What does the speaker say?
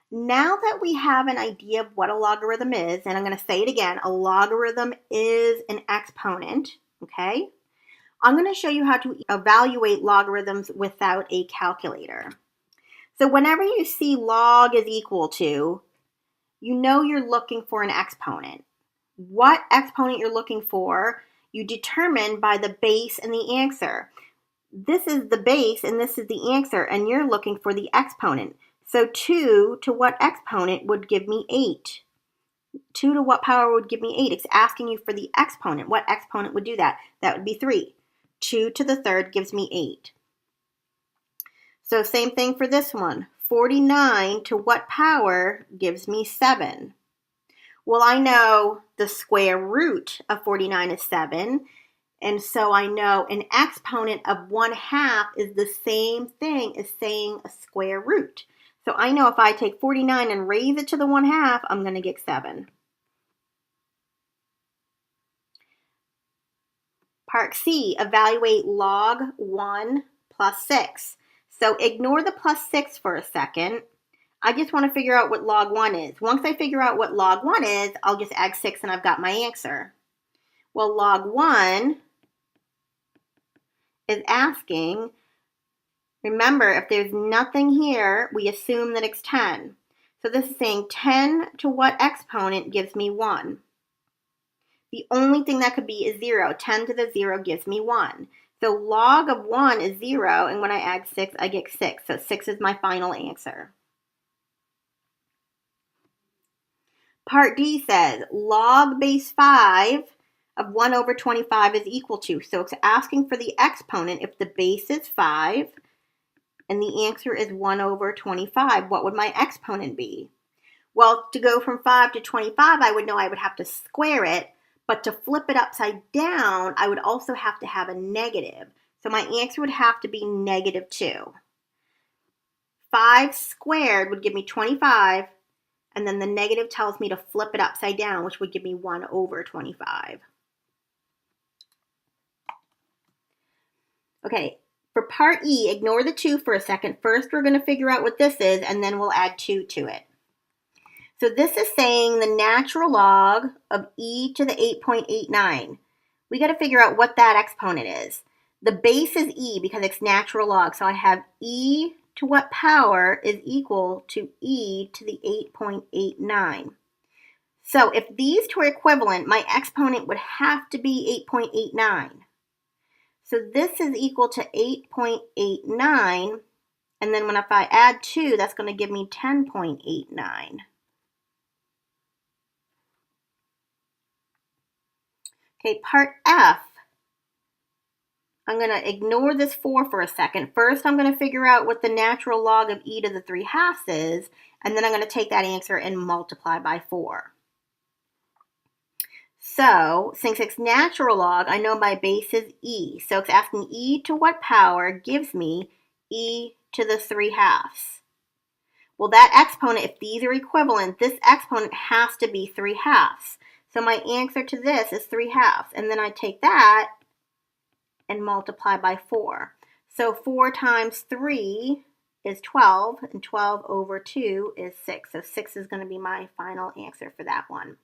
Now that we have an idea of what a logarithm is, and I'm going to say it again, a logarithm is an exponent, okay? I'm going to show you how to evaluate logarithms without a calculator. So whenever you see log is equal to, you know you're looking for an exponent. What exponent you're looking for, you determine by the base and the answer. This is the base and this is the answer, and you're looking for the exponent. So 2 to what exponent would give me 8? 2 to what power would give me 8? It's asking you for the exponent. What exponent would do that? That would be 3. 2 to the third gives me 8. So same thing for this one. 49 to what power gives me 7? Well, I know the square root of 49 is 7. And so I know an exponent of 1/2 is the same thing as saying a square root. So I know if I take 49 and raise it to the 1/2, I'm going to get 7. Part C, evaluate log 1 plus 6. So ignore the plus 6 for a second. I just want to figure out what log 1 is. Once I figure out what log 1 is, I'll just add 6 and I've got my answer. Well, log 1 is asking, remember, if there's nothing here, we assume that it's 10. So this is saying 10 to what exponent gives me 1? The only thing that could be is 0. 10 to the 0 gives me 1. So log of 1 is 0, and when I add 6, I get 6. So 6 is my final answer. Part D says log base 5 of 1 over 25 is equal to. So it's asking for the exponent if the base is 5 and the answer is 1 over 25. What would my exponent be? Well, to go from 5 to 25, I would know I would have to square it, but to flip it upside down, I would also have to have a negative. So my answer would have to be negative 2. 5 squared would give me 25, and then the negative tells me to flip it upside down, which would give me 1 over 25. Okay, for part E, ignore the 2 for a second. First, we're going to figure out what this is, and then we'll add 2 to it. So this is saying the natural log of e to the 8.89. We got to figure out what that exponent is. The base is e because it's natural log, so I have e to what power is equal to e to the 8.89. So if these two are equivalent, my exponent would have to be 8.89. So this is equal to 8.89, and then if I add 2, that's going to give me 10.89. Okay, part F. I'm going to ignore this 4 for a second. First, I'm going to figure out what the natural log of e to the 3/2 is, and then I'm going to take that answer and multiply by 4. So, since it's natural log, I know my base is e. So it's asking e to what power gives me e to the 3/2. Well, that exponent, if these are equivalent, this exponent has to be 3/2. So my answer to this is 3/2. And then I take that and multiply by 4. So 4 times 3 is 12, and 12 over 2 is 6. So 6 is going to be my final answer for that one.